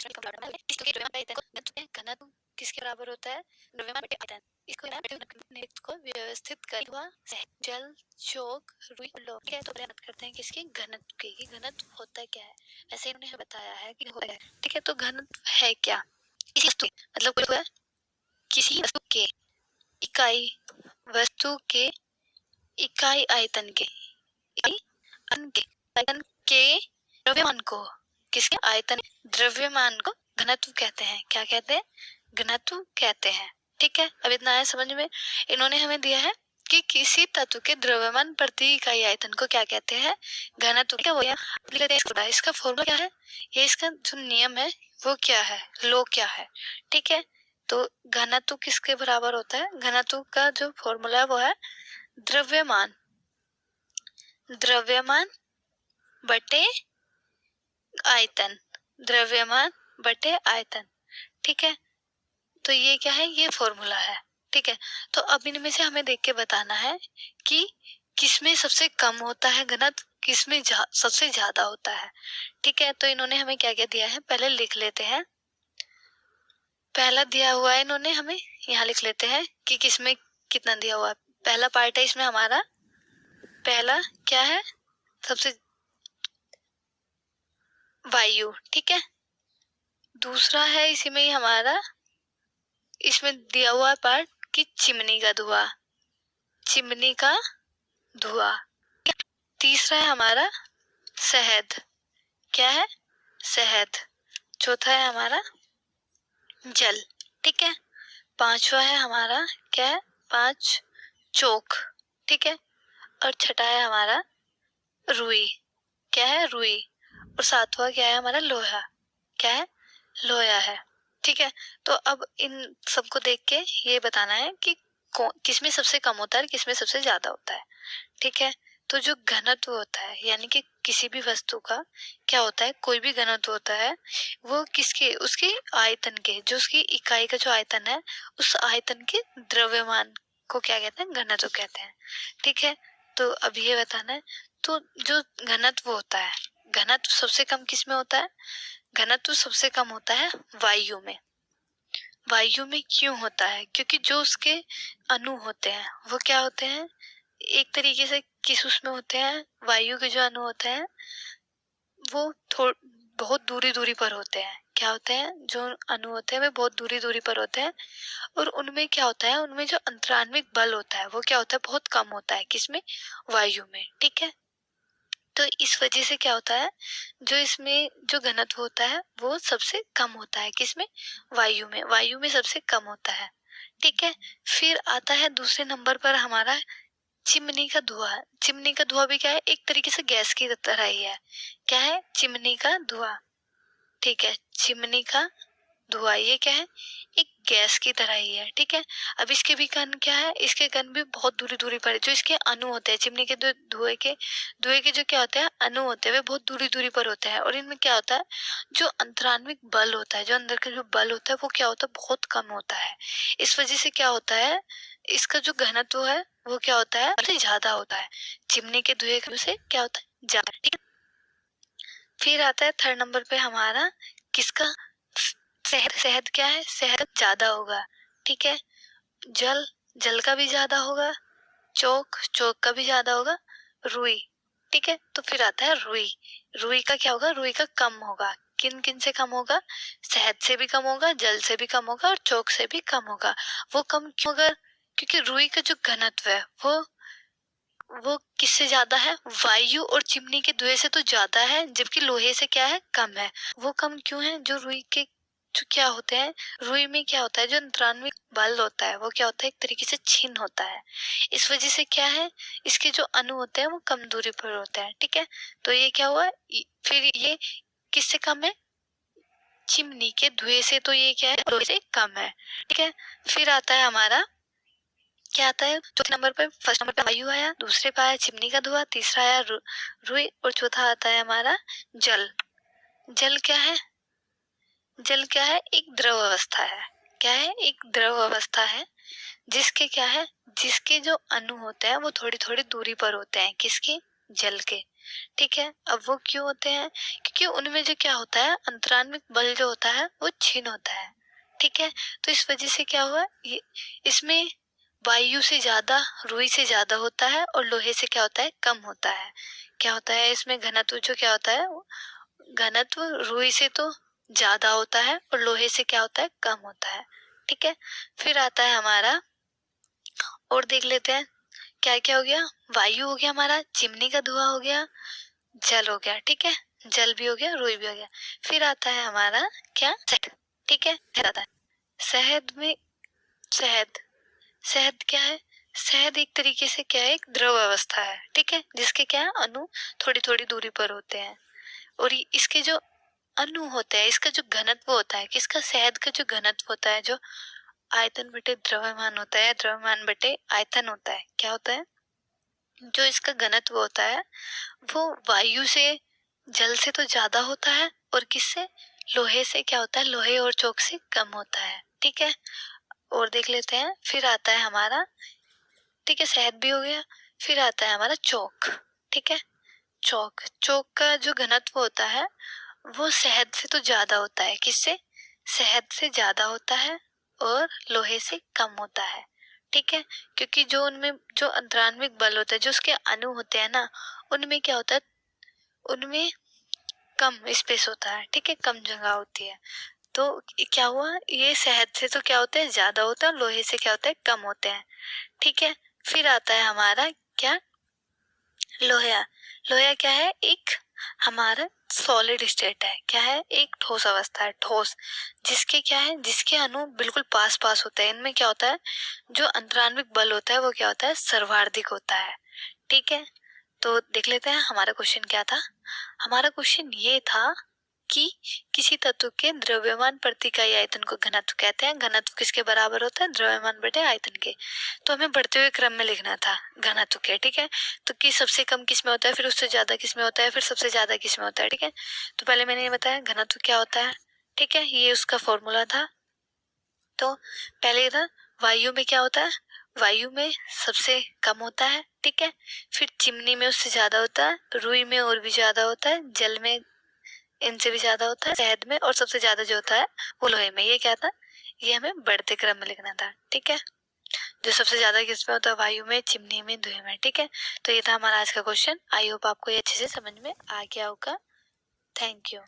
घनत्व किसके बराबर होता है? द्रव्यमान बटे आयतन। इसको को व्यवस्थित कर हुआ जल, चौक, रुई और लौह। ठीक है, तो बात करते हैं किसके? घनत्व की। घनत्व होता क्या है? ऐसे इन्होंने बताया है कि होता है। ठीक है, तो घनत्व है क्या? किसी वस्तु मतलब किसी वस्तु के इकाई वस्तु के इकाई आयतन के आयतन के द्रव्यमान को किसके? आयतन द्रव्यमान को घनत्व कहते हैं। क्या कहते हैं? घनत्व कहते हैं। ठीक है, अब इतना है समझ में। इन्होंने हमें दिया है कि किसी तत्व के द्रव्यमान प्रति इकाई आयतन को क्या कहते हैं? घनत्व। क्या वो इसका फॉर्मूला क्या है? ये इसका जो नियम है वो क्या है? लो क्या है? ठीक है, तो घनत्व किसके बराबर होता है? घनत्व का जो फॉर्मूला है वो है द्रव्यमान बटे आयतन। द्रव्यमान बटे आयतन। ठीक है, तो ये क्या है? ये फॉर्मूला है। ठीक है, तो अब इनमें से हमें देख के बताना है कि किसमें सबसे कम होता है घनत्व, किसमें सबसे ज्यादा होता है। ठीक है, तो इन्होंने हमें क्या क्या दिया है पहले लिख लेते हैं। पहला दिया हुआ है इन्होंने हमें, यहाँ लिख लेते हैं कि किसमें कितना दिया हुआ है। पहला पार्ट है इसमें हमारा, पहला क्या है? सबसे वायु। ठीक है, दूसरा है इसी में ही हमारा, इसमें दिया हुआ पार्ट कि चिमनी का धुआं। तीसरा है हमारा शहद। क्या है? शहद। चौथा है हमारा जल। ठीक है, पांचवा है हमारा क्या है? 5 चोक। ठीक है, और छठा है हमारा रुई। क्या है? रुई। और सातवां क्या है हमारा? लोहा। क्या है? लोहा है। ठीक है, तो अब इन सबको देख के ये बताना है कि किसमें सबसे कम होता है और किसमें सबसे ज्यादा होता है। ठीक है, तो जो घनत्व होता है यानी कि किसी भी वस्तु का क्या होता है, कोई भी घनत्व होता है वो किसके? उसके आयतन के, जो उसकी इकाई का जो आयतन है उस आयतन के द्रव्यमान को क्या कहते हैं? घनत्व कहते हैं। ठीक है, तो अब ये बताना है, तो जो घनत्व होता है, घनत्व सबसे कम किसमें होता है? घनत्व सबसे कम होता है वायु में। वायु में क्यों होता है? क्योंकि जो उसके अणु होते हैं वो क्या होते हैं? एक तरीके से किस उसमें होते हैं? वायु के जो अणु होते हैं वो बहुत दूरी पर होते हैं। क्या होते हैं? जो अणु होते हैं वे बहुत दूरी पर होते हैं, और उनमें क्या होता है? उनमें जो अंतराण्विक बल होता है वो क्या होता है? बहुत कम होता है। किसमें? वायु में। ठीक है, तो इस वजह से क्या होता है? जो इसमें जो घनत्व होता है वो सबसे कम होता है। किसमें? वायु में। वायु में सबसे कम होता है। ठीक है, फिर आता है दूसरे नंबर पर हमारा चिमनी का धुआं। चिमनी का धुआं भी क्या है? एक तरीके से गैस की तरह ही है। क्या है? चिमनी का धुआं। ठीक है, चिमनी का धुआं ये क्या है? एक गैस की तरह ही है। ठीक है, अब इसके भी कण क्या है? इसके कण भी बहुत दूरी पर है। जो इसके अणु होते हैं चिमनी के धुएं के जो क्या होते हैं? अणु होते हैं, वे बहुत दूरी पर होते हैं। और इनमें क्या होता है? जो अंतराण्विक बल होता है, जो अंदर का जो बल होता है वो क्या होता है? बहुत कम होता है। इस वजह से क्या होता है? इसका जो घनत्व है वो क्या होता है? ज्यादा होता है। चिमनी के धुएं से क्या होता है? ज्यादा। ठीक है, फिर आता है थर्ड नंबर पे हमारा किसका? शहद। क्या है? शहद ज्यादा होगा। ठीक है, जल का भी ज्यादा होगा, चोक का भी ज्यादा होगा, रुई। ठीक है, तो फिर आता है रुई का क्या होगा? रुई का कम होगा। किन किन से कम होगा? शहद से भी कम होगा, जल से भी कम होगा और चोक से भी कम होगा। वो कम क्यों होगा? क्योंकि रुई का जो घनत्व है वो किससे ज्यादा है? वायु और चिमनी के धुएं से तो ज्यादा है, जबकि लोहे से क्या है? कम है। वो कम क्यों है? जो रुई के जो क्या होते हैं, रुई में क्या होता है? जो अंतराण्विक बल होता है वो क्या होता है? एक तरीके से छिन्न होता है। इस वजह से क्या है? इसके जो अणु होते हैं वो कम दूरी पर होते हैं। ठीक है, तो ये क्या हुआ? फिर ये किससे कम है? चिमनी के धुएं से। तो ये क्या है? लोहे से कम है। ठीक है, फिर आता है हमारा क्या आता है? चौथे नंबर पर, फर्स्ट नंबर पे वायु आया, दूसरे पे आया चिमनी का धुआं, तीसरा आया रुई, और चौथा आता है हमारा जल। जल क्या है? जल क्या है? एक द्रव अवस्था है। क्या है? एक द्रव अवस्था है, जिसके क्या है? जिसके जो अणु होते हैं वो थोड़ी थोड़ी दूरी पर होते हैं। किसके? जल के। ठीक है। अब वो क्यों होते हैं? क्योंकि उनमें जो क्या होता है, अंतराण्विक बल जो होता है वो क्षीण होता है। ठीक है, तो इस वजह से क्या हुआ, ये इसमें वायु से ज्यादा, रुई से ज्यादा होता है और लोहे से क्या होता है, कम होता है। क्या होता है इसमें घनत्व जो क्या होता है, घनत्व रुई से तो ज्यादा होता है और लोहे से क्या होता है, कम होता है। ठीक है, फिर आता है हमारा, और देख लेते हैं क्या क्या हो गया। वायु हो गया हमारा, चिमनी का धुआं हो गया, जल हो गया। ठीक है, जल भी हो गया, रुई भी हो गया। फिर आता है हमारा क्या, शहद। ठीक है, फिर आता है शहद में, शहद, शहद क्या है, शहद एक तरीके से क्या है, एक द्रव अवस्था है। ठीक है, जिसके क्या है, अणु थोड़ी थोड़ी दूरी पर होते हैं, और इसके जो अणु होते हैं, इसका जो घनत्व होता है, किसका, शहद का जो घनत्व होता है, जो आयतन बटे द्रव्यमान होता है, द्रव्यमान बटे आयतन होता है, क्या होता है, जो इसका घनत्व होता है वो वायु से, जल से तो ज्यादा होता है, और किससे, लोहे से क्या होता है, लोहे और चौक से कम होता है। ठीक है, और देख लेते हैं, फिर आता है हमारा, ठीक है, शहद भी हो गया। फिर आता है हमारा चौक। ठीक है, चौक, चौक का जो घनत्व होता है वो शहद से तो ज्यादा होता है, किससे, शहद से ज्यादा होता है और लोहे से कम होता है। ठीक है, क्योंकि जो उनमें जो अंतराण्विक बल होता है, जो उसके अणु होते हैं ना, उनमें क्या होता है, उनमें कम स्पेस होता है। ठीक है, कम जगह होती है। तो क्या हुआ, ये शहद से तो क्या होता है, ज्यादा होता है, और लोहे से क्या होता है, कम होते हैं। ठीक है, फिर आता है हमारा क्या, लोहा। लोहा क्या है, एक हमारा सॉलिड स्टेट है, क्या है, एक ठोस अवस्था है, ठोस, जिसके क्या है, जिसके अणु बिल्कुल पास पास होते हैं। इनमें क्या होता है, जो अंतराण्विक बल होता है वो क्या होता है, सर्वार्धिक होता है। ठीक है, तो देख लेते हैं हमारा क्वेश्चन क्या था। हमारा क्वेश्चन ये था कि किसी तत्व के द्रव्यमान प्रति इकाई आयतन को घनत्व कहते हैं। घनत्व किसके बराबर होता है, द्रव्यमान बटे आयतन के। तो हमें बढ़ते हुए क्रम में लिखना था घनत्व के। ठीक है, तो कि सबसे कम किस में होता है, फिर उससे ज्यादा किस में होता है, फिर सबसे ज्यादा किस में होता है। ठीक है, तो पहले मैंने ये बताया घनत्व क्या होता है। ठीक है, ये उसका फॉर्मूला था। तो पहले था वायु में क्या होता है, वायु में सबसे कम होता है। ठीक है, फिर चिमनी में उससे ज्यादा होता है, रुई में और भी ज्यादा होता है, जल में इनसे भी ज्यादा होता है, शहद में, और सबसे ज्यादा जो होता है वो लोहे में। ये क्या था, ये हमें बढ़ते क्रम में लिखना था। ठीक है, जो सबसे ज्यादा किसमें होता है, वायु में, चिमनी में, धुएं में। ठीक है, तो ये था हमारा आज का क्वेश्चन। आई होप आपको ये अच्छे से समझ में आ गया होगा। Thank you.